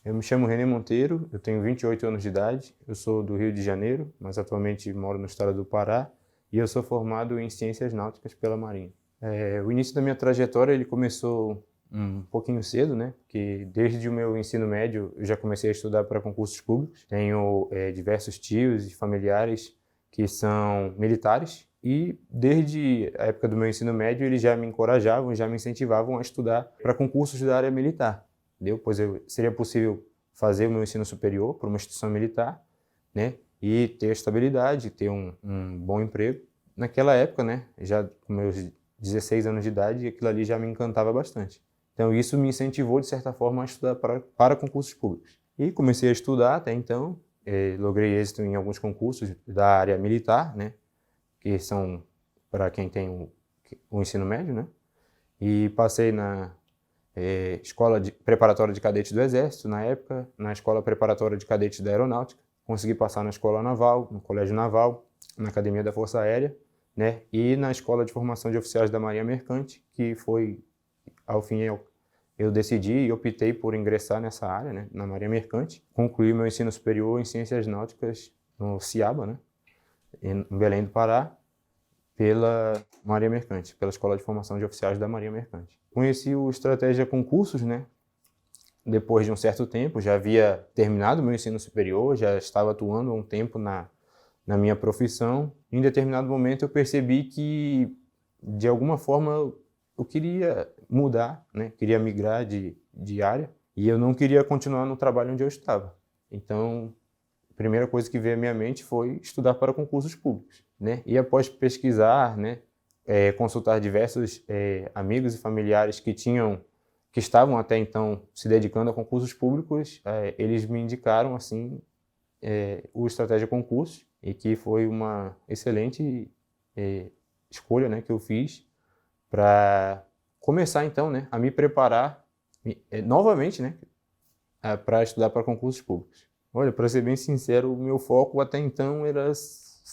Eu me chamo René Monteiro, eu tenho 28 anos de idade, eu sou do Rio de Janeiro, mas atualmente moro no estado do Pará e eu sou formado em Ciências Náuticas pela Marinha. O início da minha trajetória ele começou um pouquinho cedo, né? Porque desde o meu ensino médio eu já comecei a estudar para concursos públicos. Tenho diversos tios e familiares que são militares e desde a época do meu ensino médio eles já me encorajavam, já me incentivavam a estudar para concursos da área militar. Entendeu? Pois seria possível fazer o meu ensino superior por uma instituição militar, né? E ter estabilidade, ter um bom emprego. Naquela época, né? Já com meus 16 anos de idade, aquilo ali já me encantava bastante. Então isso me incentivou, de certa forma, a estudar para concursos públicos. E comecei a estudar até então, logrei êxito em alguns concursos da área militar, né? Que são para quem tem o ensino médio, né? E passei na escola preparatória de cadetes do Exército, na época, na escola preparatória de cadetes da Aeronáutica, consegui passar na escola naval, no colégio naval, na academia da Força Aérea, né, e na escola de formação de oficiais da Marinha Mercante, que foi, ao fim, eu decidi e optei por ingressar nessa área, né, na Marinha Mercante, concluí meu ensino superior em Ciências Náuticas no CIABA, né, em Belém do Pará, pela Marinha Mercante, pela Escola de Formação de Oficiais da Marinha Mercante. Conheci o Estratégia Concursos, né? Depois de um certo tempo, já havia terminado meu ensino superior, já estava atuando há um tempo na minha profissão. Em determinado momento eu percebi que, de alguma forma, eu queria mudar, né? Queria migrar de área e eu não queria continuar no trabalho onde eu estava. Então, a primeira coisa que veio à minha mente foi estudar para concursos públicos, né? E após pesquisar, né, consultar diversos amigos e familiares que estavam até então se dedicando a concursos públicos, eles me indicaram assim o Estratégia Concursos e que foi uma excelente escolha, né, que eu fiz para começar então, né, a me preparar novamente, né, para estudar para concursos públicos. Olha, para ser bem sincero, o meu foco até então era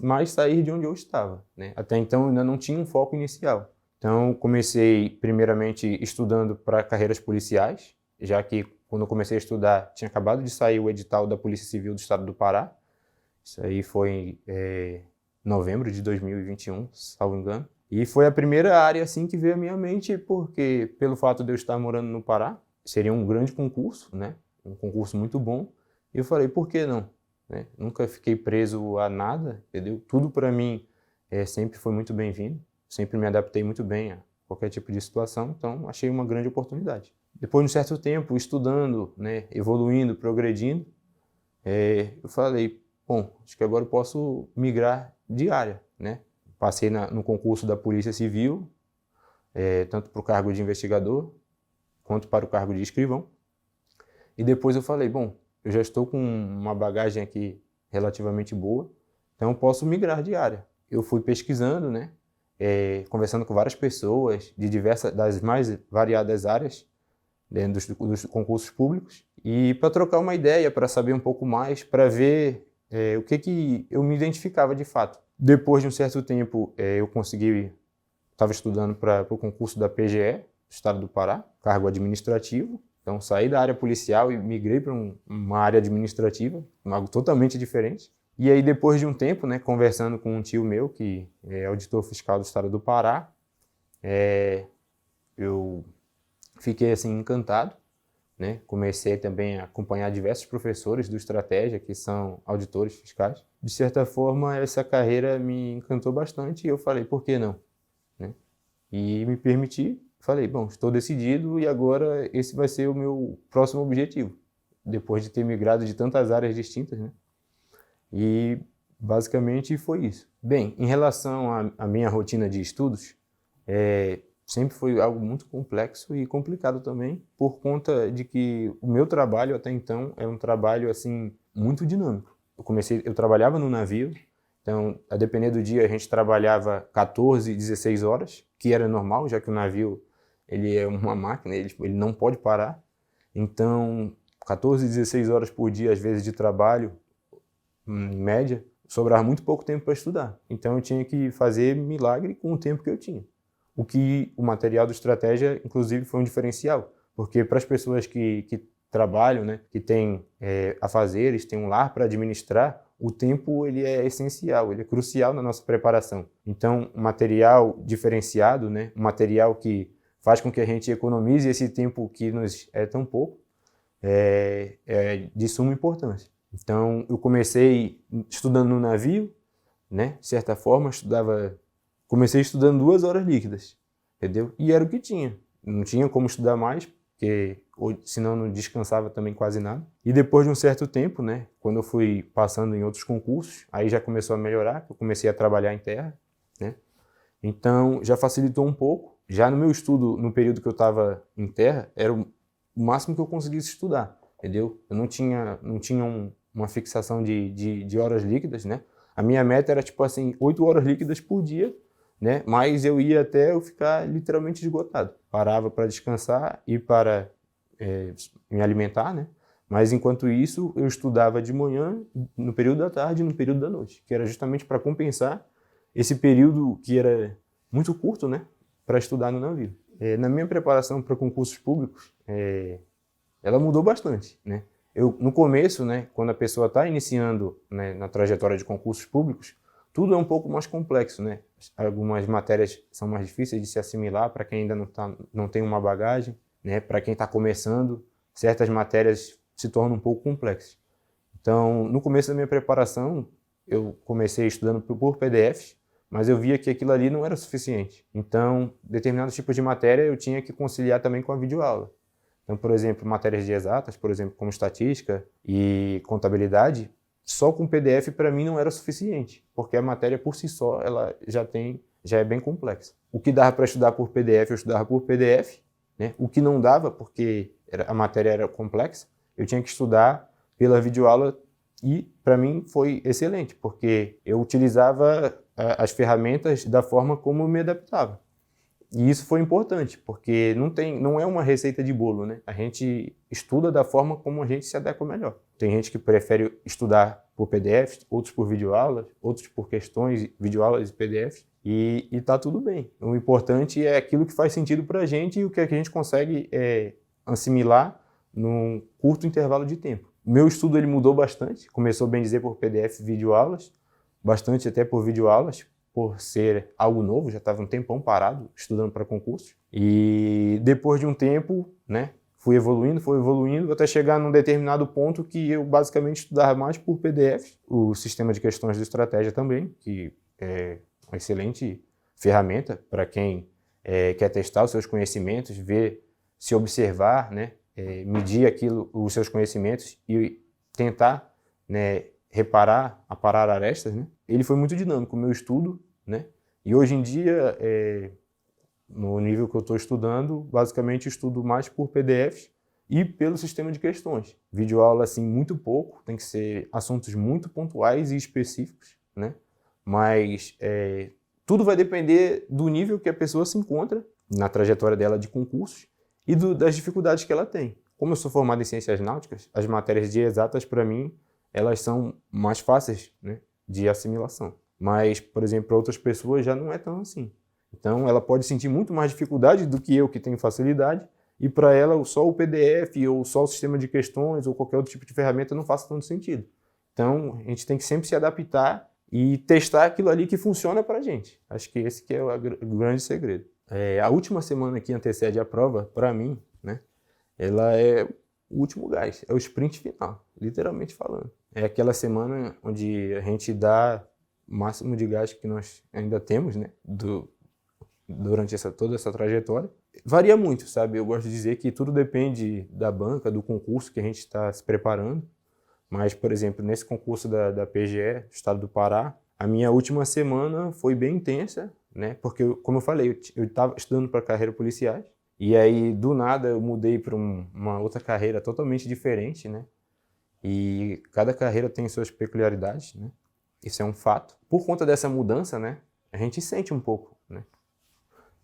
mais sair de onde eu estava, né? Até então eu ainda não tinha um foco inicial. Então comecei primeiramente estudando para carreiras policiais, já que quando eu comecei a estudar tinha acabado de sair o edital da Polícia Civil do Estado do Pará. Isso aí foi em novembro de 2021, salvo engano. E foi a primeira área assim que veio à minha mente, porque pelo fato de eu estar morando no Pará, seria um grande concurso, né? Um concurso muito bom. E eu falei, por que não? Né? Nunca fiquei preso a nada, entendeu? Tudo para mim sempre foi muito bem-vindo, sempre me adaptei muito bem a qualquer tipo de situação, então achei uma grande oportunidade. Depois de um certo tempo, estudando, né, evoluindo, progredindo, eu falei, bom, acho que agora eu posso migrar de área, né? Passei no concurso da Polícia Civil, tanto para o cargo de investigador, quanto para o cargo de escrivão. E depois eu falei, bom, eu já estou com uma bagagem aqui relativamente boa, então eu posso migrar de área. Eu fui pesquisando, né, conversando com várias pessoas das mais variadas áreas dentro dos concursos públicos e para trocar uma ideia, para saber um pouco mais, para ver o que eu me identificava de fato. Depois de um certo tempo, estava estudando para o concurso da PGE, do Estado do Pará, cargo administrativo. Então, saí da área policial e migrei para uma área administrativa, algo totalmente diferente. E aí, depois de um tempo, né, conversando com um tio meu, que é auditor fiscal do Estado do Pará, eu fiquei assim encantado, né? Comecei também a acompanhar diversos professores do Estratégia, que são auditores fiscais. De certa forma, essa carreira me encantou bastante e eu falei, por que não? Né? E me permiti, falei, bom, estou decidido e agora esse vai ser o meu próximo objetivo, depois de ter migrado de tantas áreas distintas, né? E basicamente foi isso. Bem, em relação à minha rotina de estudos, sempre foi algo muito complexo e complicado também, por conta de que o meu trabalho até então é um trabalho assim muito dinâmico. Eu trabalhava no navio, então, a depender do dia, a gente trabalhava 14, 16 horas, que era normal, já que o navio ele é uma máquina, ele não pode parar. Então, 14, 16 horas por dia, às vezes, de trabalho, em média, sobrava muito pouco tempo para estudar. Então, eu tinha que fazer milagre com o tempo que eu tinha. O material do Estratégia, inclusive, foi um diferencial, porque para as pessoas que trabalham, né, que têm afazeres, têm um lar para administrar, o tempo ele é essencial, ele é crucial na nossa preparação. Então, um material diferenciado, né, um material que faz com que a gente economize esse tempo que nos é tão pouco, é de suma importância. Então, eu comecei estudando no navio, né, de certa forma, comecei estudando 2 horas líquidas, entendeu? E era o que tinha. Não tinha como estudar mais, porque senão não descansava também quase nada. E depois de um certo tempo, né, quando eu fui passando em outros concursos, aí já começou a melhorar, eu comecei a trabalhar em terra, né? Então já facilitou um pouco. Já no meu estudo, no período que eu estava em terra, era o máximo que eu conseguisse estudar, entendeu? Eu não tinha uma fixação de horas líquidas, né? A minha meta era tipo assim, 8 horas líquidas por dia, né? Mas eu ia até eu ficar literalmente esgotado. Parava para descansar e para me alimentar, né? Mas enquanto isso, eu estudava de manhã, no período da tarde e no período da noite, que era justamente para compensar esse período que era muito curto, né? Para estudar no navio. Na minha preparação para concursos públicos, ela mudou bastante, né? No começo, né, quando a pessoa está iniciando, né, na trajetória de concursos públicos, tudo é um pouco mais complexo, né? Algumas matérias são mais difíceis de se assimilar para quem ainda não tem uma bagagem, né? Para quem está começando, certas matérias se tornam um pouco complexas. Então, no começo da minha preparação, eu comecei estudando por PDFs, mas eu via que aquilo ali não era suficiente. Então, determinados tipos de matéria eu tinha que conciliar também com a videoaula. Então, por exemplo, matérias de exatas, por exemplo, como estatística e contabilidade, só com PDF para mim não era suficiente, porque a matéria por si só ela já é bem complexa. O que dava para estudar por PDF, eu estudava por PDF, né? O que não dava, porque a matéria era complexa, eu tinha que estudar pela videoaula e para mim foi excelente, porque eu utilizava as ferramentas da forma como eu me adaptava. E isso foi importante, porque não é uma receita de bolo, né? A gente estuda da forma como a gente se adequa melhor. Tem gente que prefere estudar por PDFs, outros por videoaulas, outros por questões, videoaulas e PDFs, e tá tudo bem. O importante é aquilo que faz sentido para a gente e o que a gente consegue assimilar num curto intervalo de tempo. O meu estudo ele mudou bastante, começou bem dizer por PDF e videoaulas, bastante até por videoaulas, por ser algo novo, já estava um tempão parado estudando para concursos. E depois de um tempo, né, fui evoluindo, até chegar num determinado ponto que eu basicamente estudava mais por PDF, o sistema de questões de estratégia também, que é uma excelente ferramenta para quem quer testar os seus conhecimentos, ver, se observar, né, medir os seus conhecimentos e tentar, né, aparar arestas, né? Ele foi muito dinâmico, o meu estudo, né? E hoje em dia, no nível que eu estou estudando, basicamente estudo mais por PDFs e pelo sistema de questões. Videoaula, assim, muito pouco, tem que ser assuntos muito pontuais e específicos, né? Mas tudo vai depender do nível que a pessoa se encontra na trajetória dela de concursos e das dificuldades que ela tem. Como eu sou formado em ciências náuticas, as matérias de exatas, para mim, elas são mais fáceis, né, de assimilação. Mas, por exemplo, para outras pessoas já não é tão assim. Então, ela pode sentir muito mais dificuldade do que eu, que tenho facilidade, e para ela só o PDF ou só o sistema de questões ou qualquer outro tipo de ferramenta não faz tanto sentido. Então, a gente tem que sempre se adaptar e testar aquilo ali que funciona para a gente. Acho que esse que é o grande segredo. A última semana que antecede a prova, para mim, né, ela é o último gás, é o sprint final, literalmente falando. É aquela semana onde a gente dá o máximo de gás que nós ainda temos, né, durante toda essa trajetória. Varia muito, sabe? Eu gosto de dizer que tudo depende da banca, do concurso que a gente está se preparando. Mas, por exemplo, nesse concurso da PGE, do Estado do Pará, a minha última semana foi bem intensa, né? Porque, como eu falei, eu estava estudando para carreira policiais. E aí, do nada, eu mudei para uma outra carreira totalmente diferente, né? E cada carreira tem suas peculiaridades, né? Isso é um fato. Por conta dessa mudança, né? A gente sente um pouco, né?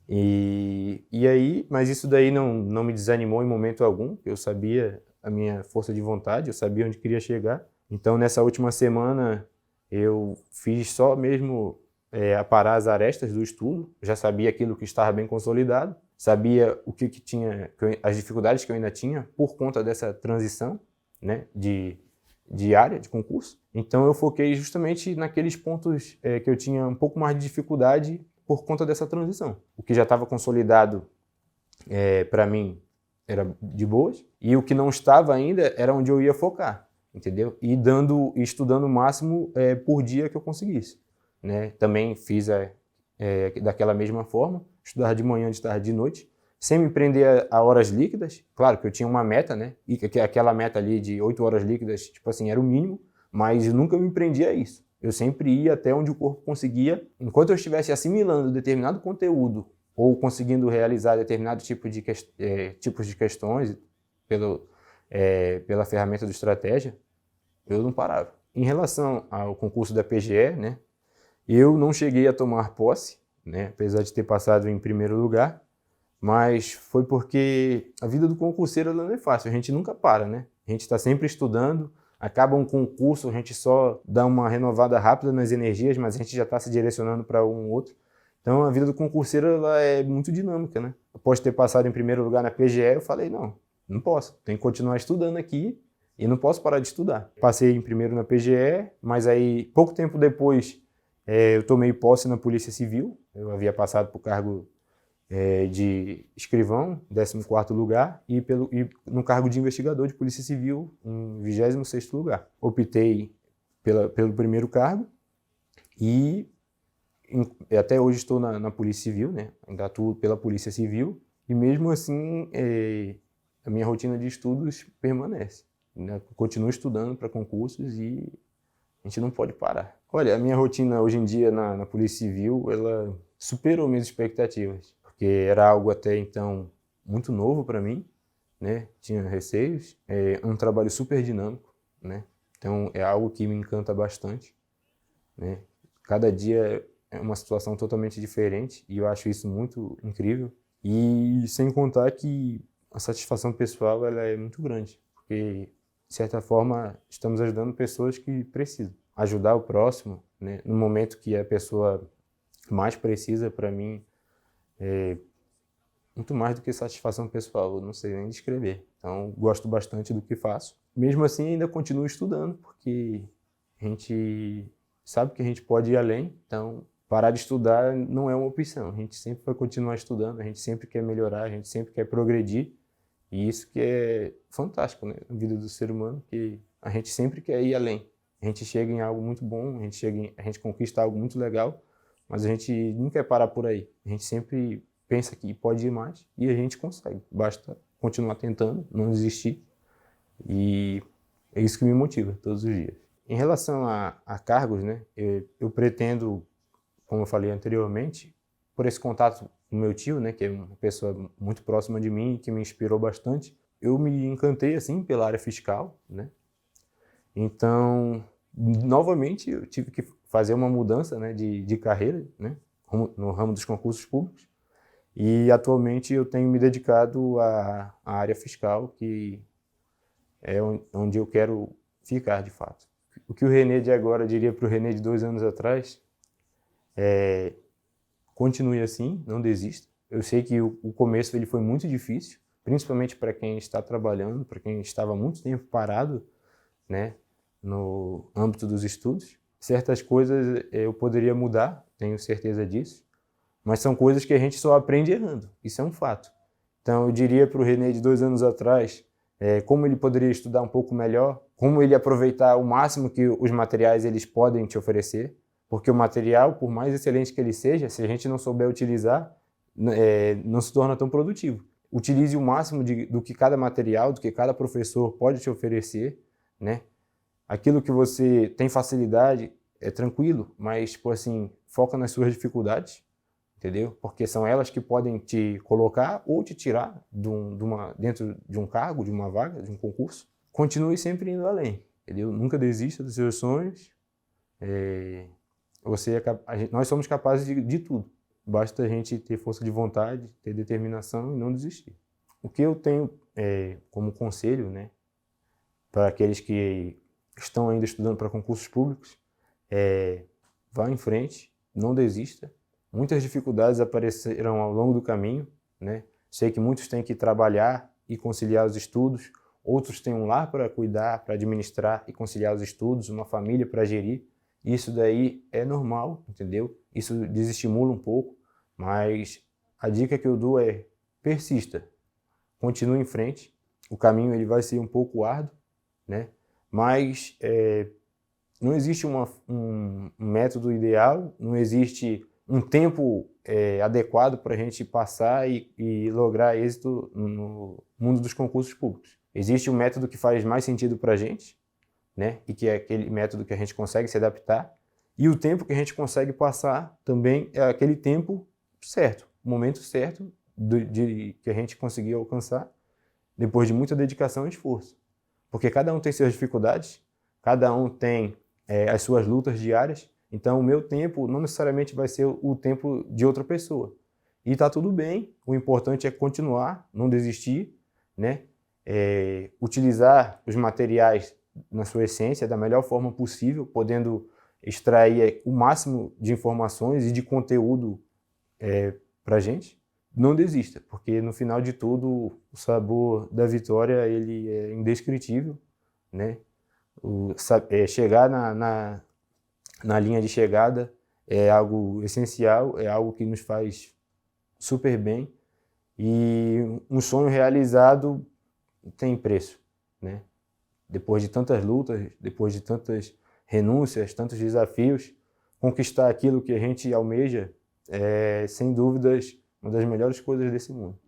E aí, mas isso daí não me desanimou em momento algum. Eu sabia a minha força de vontade, eu sabia onde queria chegar. Então, nessa última semana, eu fiz só mesmo aparar as arestas do estudo. Já sabia aquilo que estava bem consolidado. sabia o que tinha, as dificuldades que eu ainda tinha por conta dessa transição, né, de área, de concurso. Então eu foquei justamente naqueles pontos que eu tinha um pouco mais de dificuldade por conta dessa transição. O que já estava consolidado para mim era de boas, e o que não estava ainda era onde eu ia focar, entendeu? E estudando o máximo por dia que eu conseguisse, né? Também fiz daquela mesma forma, estudar de manhã, de tarde, de noite, sem me prender a horas líquidas. Claro que eu tinha uma meta, né? E aquela meta ali de 8 horas líquidas, tipo assim, era o mínimo, mas eu nunca me prendia a isso. Eu sempre ia até onde o corpo conseguia. Enquanto eu estivesse assimilando determinado conteúdo ou conseguindo realizar determinado tipos de questões pela ferramenta do estratégia, eu não parava. Em relação ao concurso da PGE, né? Eu não cheguei a tomar posse, né, apesar de ter passado em primeiro lugar, mas foi porque a vida do concurseiro não é fácil, a gente nunca para, né? A gente está sempre estudando, acaba um concurso, a gente só dá uma renovada rápida nas energias, mas a gente já está se direcionando para um outro. Então a vida do concurseiro ela é muito dinâmica, né? Após ter passado em primeiro lugar na PGE, eu falei, não posso, tenho que continuar estudando aqui e não posso parar de estudar. Passei em primeiro na PGE, mas aí pouco tempo depois eu tomei posse na Polícia Civil. Eu havia passado por cargo de escrivão, 14º lugar, e no cargo de investigador de Polícia Civil, em 26º lugar. Optei pelo primeiro cargo e até hoje estou na Polícia Civil, né? Ainda atuo pela Polícia Civil, e mesmo assim a minha rotina de estudos permanece, né? Continuo estudando para concursos e a gente não pode parar. Olha, a minha rotina hoje em dia na Polícia Civil, ela superou minhas expectativas, porque era algo até então muito novo para mim, né? Tinha receios, um trabalho super dinâmico, né? Então é algo que me encanta bastante, né? Cada dia é uma situação totalmente diferente e eu acho isso muito incrível. E sem contar que a satisfação pessoal ela é muito grande, porque de certa forma estamos ajudando pessoas que precisam. Ajudar o próximo, né, no momento que a pessoa mais precisa, para mim, é muito mais do que satisfação pessoal, eu não sei nem descrever. Então, gosto bastante do que faço. Mesmo assim, ainda continuo estudando, porque a gente sabe que a gente pode ir além, então parar de estudar não é uma opção. A gente sempre vai continuar estudando, a gente sempre quer melhorar, a gente sempre quer progredir, e isso que é fantástico, né, na vida do ser humano, que a gente sempre quer ir além. A gente chega em algo muito bom, a gente conquista algo muito legal, mas a gente não quer parar por aí. A gente sempre pensa que pode ir mais e a gente consegue. Basta continuar tentando, não desistir. E é isso que me motiva todos os dias. Em relação a cargos, né, eu pretendo, como eu falei anteriormente, por esse contato com meu tio, né, que é uma pessoa muito próxima de mim, que me inspirou bastante, eu me encantei assim pela área fiscal, né? Então, novamente, eu tive que fazer uma mudança, né, de carreira, né, no ramo dos concursos públicos. E atualmente eu tenho me dedicado à área fiscal, que é onde eu quero ficar de fato. O que o René de agora diria para o René de 2 anos atrás é: continue assim, não desista. Eu sei que o começo ele foi muito difícil, principalmente para quem está trabalhando, para quem estava muito tempo parado, né, no âmbito dos estudos. Certas coisas eu poderia mudar, tenho certeza disso, mas são coisas que a gente só aprende errando, isso é um fato. Então eu diria para o René de 2 anos atrás como ele poderia estudar um pouco melhor, como ele aproveitar o máximo que os materiais eles podem te oferecer, porque o material, por mais excelente que ele seja, se a gente não souber utilizar, não se torna tão produtivo. Utilize o máximo do que cada material, do que cada professor pode te oferecer, né? Aquilo que você tem facilidade é tranquilo, mas, tipo assim, foca nas suas dificuldades, entendeu? Porque são elas que podem te colocar ou te tirar dentro de um cargo, de uma vaga, de um concurso. Continue sempre indo além, entendeu? Nunca desista dos seus sonhos. Nós somos capazes de tudo. Basta a gente ter força de vontade, ter determinação e não desistir. O que eu tenho como conselho, né, para aqueles que estão ainda estudando para concursos públicos, vá em frente, não desista. Muitas dificuldades aparecerão ao longo do caminho, né? Sei que muitos têm que trabalhar e conciliar os estudos, outros têm um lar para cuidar, para administrar e conciliar os estudos, uma família para gerir. Isso daí é normal, entendeu? Isso desestimula um pouco, mas a dica que eu dou é persista, continue em frente. O caminho ele vai ser um pouco árduo, né? Mas não existe um método ideal, não existe um tempo adequado para a gente passar e lograr êxito no mundo dos concursos públicos. Existe um método que faz mais sentido para a gente, né? E que é aquele método que a gente consegue se adaptar, e o tempo que a gente consegue passar também é aquele tempo certo, o momento certo que a gente conseguir alcançar depois de muita dedicação e esforço. Porque cada um tem suas dificuldades, cada um tem as suas lutas diárias, então o meu tempo não necessariamente vai ser o tempo de outra pessoa. E está tudo bem, o importante é continuar, não desistir, né? Utilizar os materiais na sua essência da melhor forma possível, podendo extrair o máximo de informações e de conteúdo para a gente. Não desista, porque no final de tudo o sabor da vitória ele é indescritível, né? Chegar na linha de chegada é algo essencial, é algo que nos faz super bem, e um sonho realizado tem preço, né? Depois de tantas lutas, depois de tantas renúncias, tantos desafios, conquistar aquilo que a gente almeja é, sem dúvidas, uma das melhores coisas desse mundo.